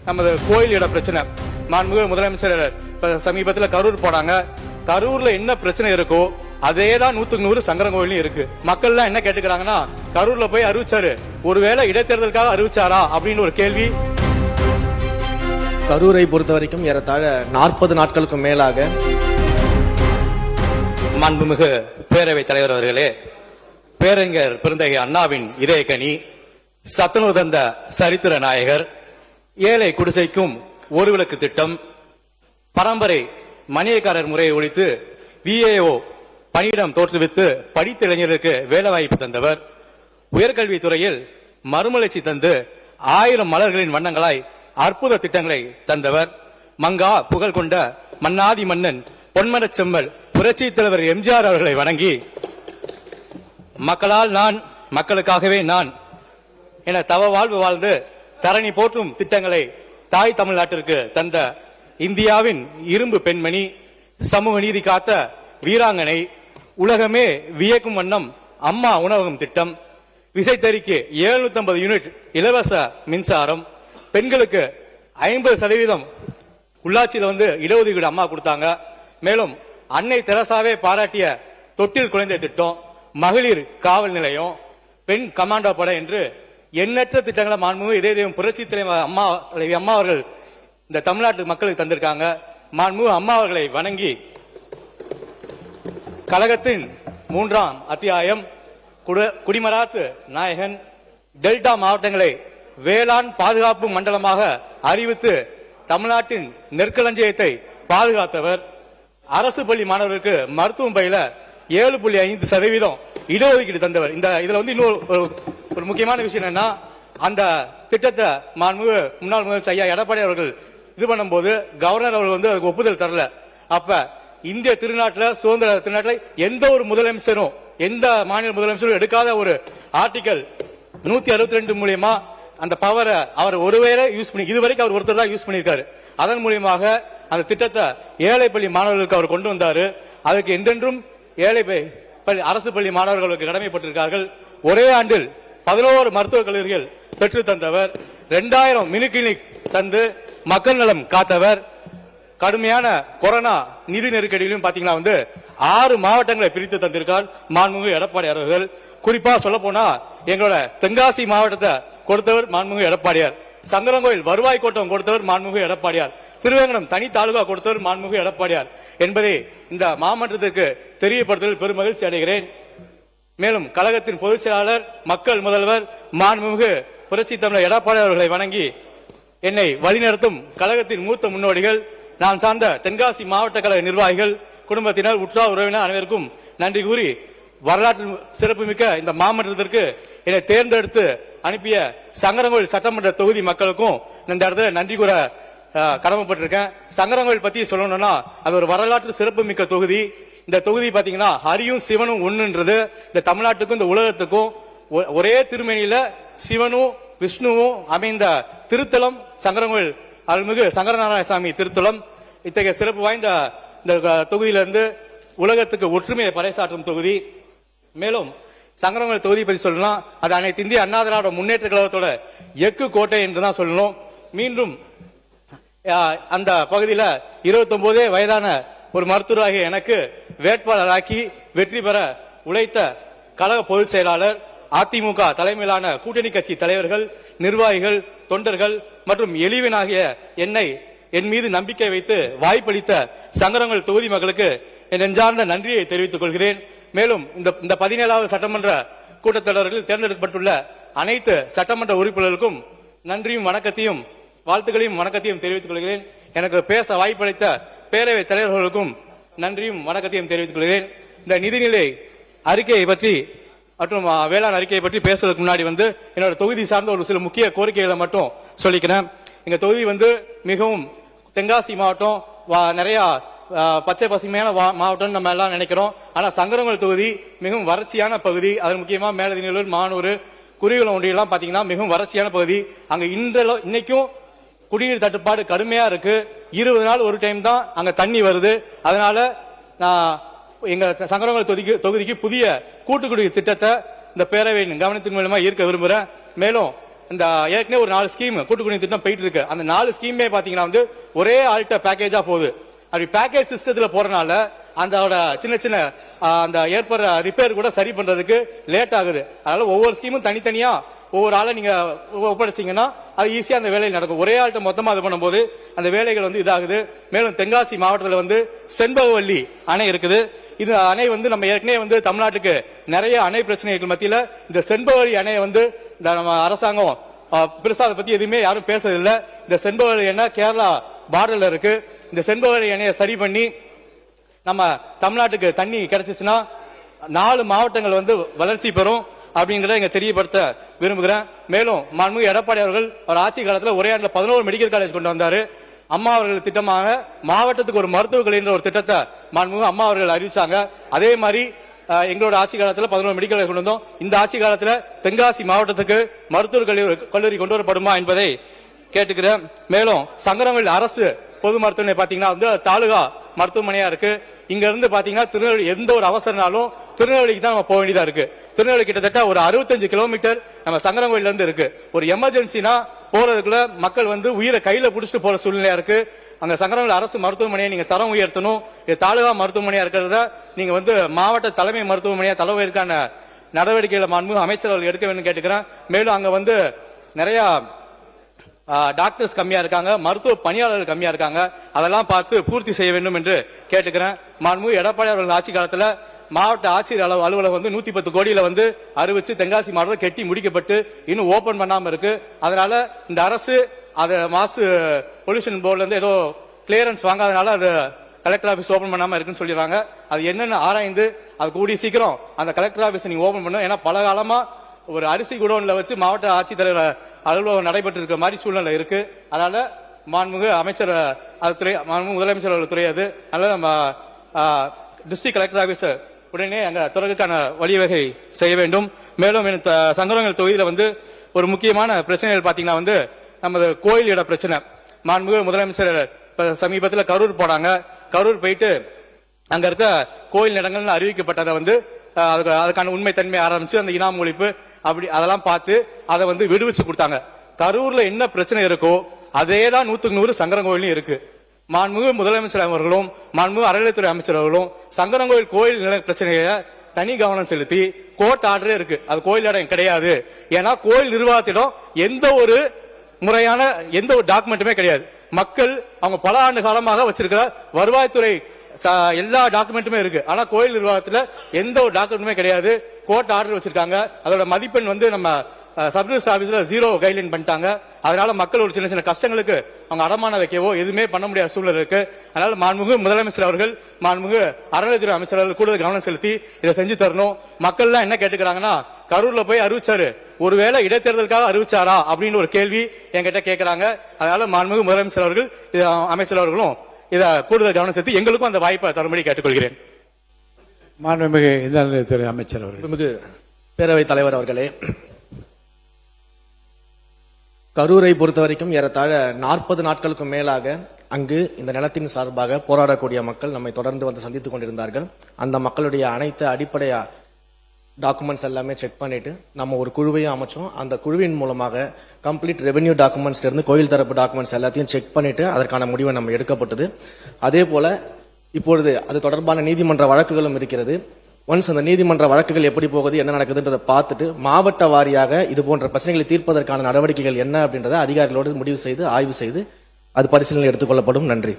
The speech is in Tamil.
நமது கோயில் இட பிரச்சனை. மாண்புமிகு முதலமைச்சர் சமீபத்தில் கரூர் போனாங்க. கரூர்ல என்ன பிரச்சனை இருக்கோ அதேதான் 100% சங்கரங்கோயிலும் இருக்கு. மக்கள் எல்லாம் என்ன கேட்டுக்கிறாங்கன்னா, கரூர்ல போய் அறிவிச்சாரு, ஒருவேளை இடைத்தேர்தலுக்காக அறிவிச்சாரா அப்படின்னு ஒரு கேள்வி. கரூரை பொறுத்த வரைக்கும் ஏறத்தாழ 40 நாட்களுக்கு மேலாக மாண்புமிகு பேரவைத் தலைவர் அவர்களே, பேரறிஞர் பெருந்தகை அண்ணாவின் இதயக்கனி, சத்துணவு தந்த சரித்திர நாயகர், ஏழை குடிசைக்கும் ஒரு விளக்கு திட்டம், பரம்பரை மணியக்காரர் முறையை ஒழித்து VAO பணியிடம் தோற்றுவித்து படித்த இளைஞர்களுக்கு வேலை வாய்ப்பு தந்தவர், உயர்கல்வித்துறையில் மறுமலர்ச்சி தந்து 1000 மலர்களின் வண்ணங்களாய் அற்புத திட்டங்களை தந்தவர், மங்கா புகழ் கொண்ட மன்னாதி மன்னன் பொன்மனச் செம்மல் புரட்சி தலைவர் எம்ஜிஆர் அவர்களை வணங்கி, மக்களால் நான் மக்களுக்காகவே நான் என தவ வாழ்வு வாழ்ந்து தரணி போற்றும் திட்டங்களை தாய் தமிழ்நாட்டிற்கு தந்த இந்தியாவின் இரும்பு பெண்மணி, சமூக நீதி காத்த வீராங்கனை, உலகமே வியக்கும் வண்ணம் அம்மா உணவகம் திட்டம், விசைத்தறிக்கு 750 யூனிட் இலவச மின்சாரம், பெண்களுக்கு 50% உள்ளாட்சியில் இடஒதுக்கீடு அம்மா கொடுத்தாங்க. மேலும் அன்னை தெரசாவே பாராட்டிய தொட்டில் குழந்தை திட்டம், மகளிர் காவல் நிலையம், பெண் கமாண்டோ படை என்று எண்ணற்ற திட்டங்களை மாண்புமிகு இதய தெய்வம் புரட்சி தலைவர் அம்மா அவர்கள் இந்த தமிழ்நாட்டு மக்களுக்கு தந்திருக்காங்க. மாண்புமிகு அம்மா அவர்களை வணங்கி, கழகத்தின் 3ஆம் அத்தியாயம் குடிமராத்து நாயகன், டெல்டா மாவட்டங்களை வேளாண் பாதுகாப்பு மண்டலமாக அறிவித்து தமிழ்நாட்டின் நெற்களஞ்சியத்தை பாதுகாத்தவர், அரசு பள்ளி மாணவர்களுக்கு மருத்துவம் பயில 7.5% இடஒதுக்கீடு தந்தவர். இதுல இன்னொரு ஒரு முக்கியமான விஷயம் என்னன்னா, அந்த திட்டத்தை மாண்புமிகு முன்னாள் முதலமைச்சர் ஐயா எடப்பாடி அவர்கள் இது பண்ணும்போது கவர்னர் அவர்கள் அதுக்கு ஒப்புதல் தரல. அப்ப இந்திய திருநாட்டில், சுதந்திர திருநாட்டில் எந்த ஒரு முதலமைச்சரும், எந்த மாநில முதலமைச்சரும் எடுக்காத ஒரு ஆர்டிகல் 162 மூலியமா அந்த பவரை அவர் ஒருவேளை யூஸ் பண்ணி, இதுவரைக்கும் அவர் ஒருத்தர் தான் யூஸ் பண்ணியிருக்காரு. அதன் மூலியமாக அந்த திட்டத்தை ஏழை பள்ளி மாணவர்களுக்கு அவர் கொண்டு வந்தாரு. அதுக்கு என்றென்றும் ஏழை அரசு பள்ளி மாணவர்களுக்கு கடமைப்பட்டிருக்கார்கள். ஒரே ஆண்டில் 11 மருத்துவக் கல்லூரிகள் பெற்று தந்தவர், 2000 மினி கிளினிக் தந்து மக்கள் நலம் காத்தவர், கடுமையான கொரோனா நிதி நெருக்கடியிலும் பாத்தீங்கன்னா 6 மாவட்டங்களை பிரித்து தந்திருக்கார் மாண்புமிகு எடப்பாடி அவர்கள். குறிப்பா சொல்ல போனா எங்களோட தென்காசி மாவட்டத்தை கொடுத்தவர் மாண்புமிகு எடப்பாடியார், சங்கரங்கோயில் வருவாய் கோட்டம் கொடுத்தவர் மாண்புமிகு எடப்பாடியார், திருவேங்கடம் தனி தாலுகா கொடுத்தவர் மாண்புமிகு எடப்பாடியார் என்பதை இந்த மாமன்றத்திற்கு தெரியப்படுத்துவதில் பெரும் மகிழ்ச்சி அடைகிறேன். மேலும் கழகத்தின் பொதுச் செயலாளர், மக்கள் முதல்வர் மாண்புமிகு புரட்சி தமிழர் எடப்பாடி அவர்களை வணங்கி, என்னை வழிநடத்தும் கழகத்தின் மூத்த முன்னோடிகள், நான் சார்ந்த தென்காசி மாவட்ட கழக நிர்வாகிகள், குடும்பத்தினர், உற்றார் உறவினர் அனைவருக்கும் நன்றி கூறி, வரலாற்று சிறப்புமிக்க இந்த மாமன்றத்திற்கு என்னை தேர்ந்தெடுத்து அனுப்பிய சங்கரங்கோயில் சட்டமன்ற தொகுதி மக்களுக்கும் இந்த இடத்துல நன்றி கூற கடமைப்பட்டிருக்கேன். சங்கரங்கோயில் பத்தி சொல்லணும்னா அது ஒரு வரலாற்று சிறப்புமிக்க தொகுதி. இந்த தொகுதி பாத்தீங்கன்னா ஹரியும் சிவனும் ஒண்ணுன்றது இந்த தமிழ்நாட்டுக்கும் இந்த உலகத்துக்கும் ஒரே திருமேனியில சிவனும் விஷ்ணுவும் அமைந்த திருத்தலம் சங்கரங்கோயில் அருள்மிகு சங்கரநாராயணசாமி திருத்தலம். இத்தகைய சிறப்பு வாய்ந்த இந்த தொகுதியிலிருந்து உலகத்துக்கு ஒற்றுமையை பறைசாற்றும் தொகுதி. மேலும் சங்கரங்கோயில் தொகுதி பற்றி சொல்லலாம், அது அனைத்து இந்திய அண்ணா திராவிட முன்னேற்ற கழகத்தோட எக்கு கோட்டை என்றுதான் சொல்லணும். மீண்டும் அந்த பகுதியில் 29 வயதான ஒரு மருத்துவராகிய எனக்கு வேட்பாளராக்கி வெற்றி பெற உழைத்த கழக பொதுச் செயலாளர், அதிமுக தலைமையிலான கூட்டணி கட்சி தலைவர்கள், நிர்வாகிகள், தொண்டர்கள் மற்றும் எளிவனாகிய என்னை என் மீது நம்பிக்கை வைத்து வாய்ப்பளித்த சங்கரங்கோயில் தொகுதி மக்களுக்கு என் நெஞ்சார்ந்த நன்றியை தெரிவித்துக் கொள்கிறேன். மேலும் இந்த 17வது சட்டமன்ற கூட்டத்தொடரில் தேர்ந்தெடுக்கப்பட்டுள்ள அனைத்து சட்டமன்ற உறுப்பினர்களுக்கும் நன்றியும் வணக்கத்தையும் வாழ்த்துக்களையும் வணக்கத்தையும் தெரிவித்துக் கொள்கிறேன். எனக்கு பேச வாய்ப்பளித்த பேரவைத் தலைவர்களுக்கும் நன்றியும் வணக்கத்தையும் தெரிவித்துக் கொள்கிறேன். இந்த நிதிநிலை அறிக்கையை பற்றி மற்றும் வேளாண் அறிக்கையை பற்றி பேசுவதற்கு முன்னாடி என்னோட தொகுதி சார்ந்த ஒரு சில முக்கிய கோரிக்கைகளை மட்டும் சொல்லிக்கிறேன். எங்க தொகுதி மிகவும் தென்காசி மாவட்டம் நிறைய பச்சை பசுமையான மாவட்டம் நம்ம எல்லாம் நினைக்கிறோம். ஆனா சங்கரங்கோயில் தொகுதி மிகவும் வறட்சியான பகுதி. அது முக்கியமா மேலதிநல்லூர், மானூர், குறிகுளம் ஒன்றியெல்லாம் பாத்தீங்கன்னா மிகவும் வறட்சியான பகுதி. அங்க இன்னைக்கும் குடிநீர் தட்டுப்பாடு கடுமையா இருக்கு. 20 நாள் ஒரு டைம் தான் அங்க தண்ணி வருது. அதனால நான் எங்க சங்கரங்கோயில் தொகுதிக்கு புதிய கூட்டுக்குடிநீர் திட்டத்தை இந்த பேரவையின் கவனத்தின் மூலமா ஈர்க்க விரும்புறேன். மேலும் இந்த ஏற்கனவே ஒரு 4 ஸ்கீம் கூட்டுக்குடி திட்டம் போயிட்டு இருக்கு. அந்த 4 ஸ்கீமே பாத்தீங்கன்னா வந்து ஒரே ஆள்கிட்ட பேக்கேஜா போகுது. அப்படி பேக்கேஜ் சிஸ்டத்துல போறனால அந்த சின்ன சின்ன அந்த ஏற்படுற ரிப்பேர் கூட சரி பண்றதுக்கு லேட் ஆகுது. அதனால ஒவ்வொரு ஸ்கீமும் தனித்தனியா ஒவ்வொரு ஆளை நீங்க ஒப்படைச்சீங்கன்னா அது ஈஸியா அந்த வேலை நடக்கும். ஒரே ஆள்கிட்ட மொத்தமா இது பண்ணும்போது அந்த வேலைகள் வந்து இதாகுது. மேலும் தென்காசி மாவட்டத்தில் வந்து செண்பகவல்லி அணை இருக்குது. இந்த அணை வந்து நம்ம ஏற்கனவே வந்து தமிழ்நாட்டுக்கு நிறைய அணை பிரச்சனைகள் மத்தியில இந்த செண்பகவல்லி அணையை வந்து இந்த நம்ம அரசாங்கம் பெருசா அதை பத்தி எதுவுமே யாரும் பேசுறதில்லை. இந்த செண்பகவல்லி அணை கேரளா பார்டர்ல இருக்கு. இந்த செண்பகவல்லி அணையை சரி பண்ணி நம்ம தமிழ்நாட்டுக்கு தண்ணி கிடைச்சிச்சுன்னா 4 மாவட்டங்கள் வந்து வளர்ச்சி பெறும் அப்படிங்கறத இங்க தெரியப்படுத்த விரும்புகிறேன். மேலும் மாண்புமிகு எடப்பாடி அவர்கள் அவர் ஆட்சி காலத்தில் ஒரே ஆண்டுல 11 மெடிக்கல் காலேஜ் கொண்டு வந்தாரு. அம்மா அவர்கள் திட்டமாக மாவட்டத்துக்கு ஒரு மருத்துவக் கல்லூரி என்ற ஒரு திட்டத்தை மாண்புமிகு அம்மா அவர்கள் அறிவிச்சாங்க. அதே மாதிரி எங்களோட ஆட்சி காலத்தில் 11 மெடிக்கல் காலேஜ் கொண்டு வந்தோம். இந்த ஆட்சி காலத்தில் தென்காசி மாவட்டத்துக்கு மருத்துவக் கல்லூரி கொண்டு வரப்படுமா என்பதை கேட்டுக்கிறேன். மேலும் சங்கரங்கள் அரசு பொது மருத்துவமனை பாத்தீங்கன்னா வந்து தாலுகா மருத்துவமனையா இருக்கு. இங்க இருந்து பாத்தீங்கன்னா திருநெல்வேலி எந்த ஒரு அவசரனாலும் திருநெல்வேலிக்கு தான் நம்ம போக வேண்டியதா இருக்கு. திருநெல்வேலி கிட்டத்தட்ட ஒரு 65 கிலோமீட்டர் நம்ம சங்கரங்கோயில இருந்து இருக்கு. ஒரு எமர்ஜென்சினா போறதுக்குள்ள மக்கள் வந்து உயிரை கையில புடிச்சிட்டு போற சூழ்நிலையா இருக்கு. அங்க சங்கரங்கோயில் அரசு மருத்துவமனையை நீங்க தரம் உயர்த்தணும். இது தாலுகா மருத்துவமனையா இருக்கிறத நீங்க வந்து மாவட்ட தலைமை மருத்துவமனையா தலைவருக்கான நடவடிக்கைகளை மாண்புமிகு அமைச்சர் அவர்கள் எடுக்க வேண்டும் கேட்டுக்கிறேன். மேலும் அங்க வந்து நிறைய டாக்டர்ஸ் கம்மியா இருக்காங்க, மருத்துவ பணியாளர்கள் கம்மியா இருக்காங்க. அதெல்லாம் பார்த்து பூர்த்தி செய்ய வேண்டும் என்று கேட்டுக்கிறேன். மாண்புமிகு எடப்பாடி அவர்கள் ஆட்சி காலத்துல மாவட்ட ஆட்சியர் அலுவலகம் வந்து 110 கோடியில வந்து அறிவிச்சு தென்காசி மாவட்டம் கெட்டி முடிக்கப்பட்டு இன்னும் ஓபன் பண்ணாம இருக்கு. அதனால இந்த அரசு அத மாசு பொல்யூஷன் போர்டுல இருந்து ஏதோ கிளியரன்ஸ் வாங்காதனால அது கலெக்டர் ஆபீஸ் ஓபன் பண்ணாம இருக்குன்னு சொல்லிடுறாங்க. அது என்னன்னு ஆராய்ந்து அது கூடிய சீக்கிரம் அந்த கலெக்டர் ஆபீஸ் நீங்க ஓபன் பண்ணும். ஏன்னா பல காலமா ஒரு அரிசி குடோன்ல வச்சு மாவட்ட ஆட்சித்தலைவர் அலுவலகம் நடைபெற்று இருக்கிற மாதிரி சூழ்நிலை இருக்கு. அதனால மாண்புமிகு அமைச்சர் துறை மாண்புமிகு முதலமைச்சர் அவர்கள் துறை அது. அதனால நம்ம டிஸ்ட்ரிக்ட் கலெக்டர் ஆபீஸ் உடனே அந்த துறைக்கான வழிவகை செய்ய வேண்டும். மேலும் சங்கரங்கள் தொகுதியில வந்து ஒரு முக்கியமான பிரச்சனைகள் பாத்தீங்கன்னா வந்து நமது கோயில் இட பிரச்சனை. மாண்புமிகு முதலமைச்சர் சமீபத்தில் கரூர் போனாங்க. கரூர் போயிட்டு அங்க இருக்க கோயில் இடங்கள் அறிவிக்கப்பட்டதை வந்து அதுக்கான உண்மை தன்மை ஆரம்பிச்சு அந்த இனாம் ஒழிப்பு அப்படி அதெல்லாம் பார்த்து அதை வந்து விடுவிச்சு கொடுத்தாங்க. கரூர்ல என்ன பிரச்சனை இருக்கோ அதேதான் 100க்கு 100 சங்கரங்கோயிலும் இருக்கு. மாண்புமிகு முதலமைச்சர் அவர்களும் மாண்புமிகு அறநிலையத்துறை அமைச்சர் அவர்களும் சங்கரங்கோயில் கோயில் நில பிரச்சனையை தனி கவனம் செலுத்தி கோர்ட் ஆர்டரே இருக்கு. அது கோயில் இடம் கிடையாது. ஏன்னா கோயில் நிர்வாகத்திடம் எந்த ஒரு முறையான எந்த ஒரு டாக்குமெண்ட்டுமே கிடையாது. மக்கள் அவங்க பல ஆண்டு காலமாக வச்சிருக்கிற வருவாய்த்துறை எல்லா டாக்குமெண்ட்டுமே இருக்கு. ஆனா கோயில் நிர்வாகத்துல எந்த ஒரு டாக்குமெண்ட்டுமே கிடையாது. கோர்ட் ஆர்டர் வச்சிருக்காங்க. அதோட மதிப்பெண் வந்து நம்ம சப் ரிஜிஸ்டர் ஆபீஸ்ல 0 கைட்லைன் பண்ணிட்டாங்க. அதனால மக்கள் ஒரு சின்ன சின்ன கஷ்டங்களுக்கு அவங்க அடமான வைக்கவோ எதுவுமே பண்ண முடியாத சூழல் இருக்கு. அதனால மாண்புமிகு முதலமைச்சர் அவர்கள் மாண்புமிகு அறநிலையத்துறை அமைச்சர் அவர்கள் கூடுதல் கவனம் செலுத்தி இதை செஞ்சு தரணும். மக்கள் எல்லாம் என்ன கேட்டுக்கிறாங்கன்னா கரூர்ல போய் அறிவிச்சாரு, ஒருவேளை இடைத்தேர்தலுக்காக அறிவிச்சாரா அப்படின்னு ஒரு கேள்வி என்கிட்ட கேட்கிறாங்க. அதனால மாண்புமிகு முதலமைச்சர் அவர்கள் அமைச்சர் அவர்களும் இத கூடுதல் கவனம் செலுத்தி எங்களுக்கும் அந்த வாய்ப்பை தரும்படி கேட்டுக்கொள்கிறேன். மாண்புமிகு இளைஞர்துறை அமைச்சர் அவர்கள். பேரவைத் தலைவர் அவர்களே, கரூரை பொறுத்த வரைக்கும் ஏறத்தாழ 40 நாட்களுக்கும் மேலாக அங்கு இந்த நிலத்தின் சார்பாக போராடக்கூடிய மக்கள் நம்மை தொடர்ந்து வந்து சந்தித்துக் கொண்டிருந்தார்கள். அந்த மக்களுடைய அனைத்து அடிப்படை டாக்குமெண்ட்ஸ் எல்லாமே செக் பண்ணிட்டு நம்ம ஒரு குழுவையும் அமைச்சோம். அந்த குழுவின் மூலமாக கம்ப்ளீட் ரெவென்யூ டாக்குமெண்ட்ஸ்ல இருந்து கோயில் தரப்பு டாக்குமெண்ட்ஸ் எல்லாத்தையும் செக் பண்ணிட்டு அதற்கான முடிவை நம்ம எடுக்கப்பட்டது. அதே போல இப்பொழுது அது தொடர்பான நீதிமன்ற வழக்குகளும் இருக்கிறது. ஒன்ஸ் அந்த நீதிமன்ற வழக்குகள் எப்படி போகுது, என்ன நடக்குதுன்றதை பார்த்துட்டு மாவட்ட வாரியாக இது போன்ற பிரச்சனைகளை தீர்ப்பதற்கான நடவடிக்கைகள் என்ன அப்படின்றத அதிகாரிகளோடு முடிவு செய்து ஆய்வு செய்து அது பரிசீலனை எடுத்துக்கொள்ளப்படும். நன்றி.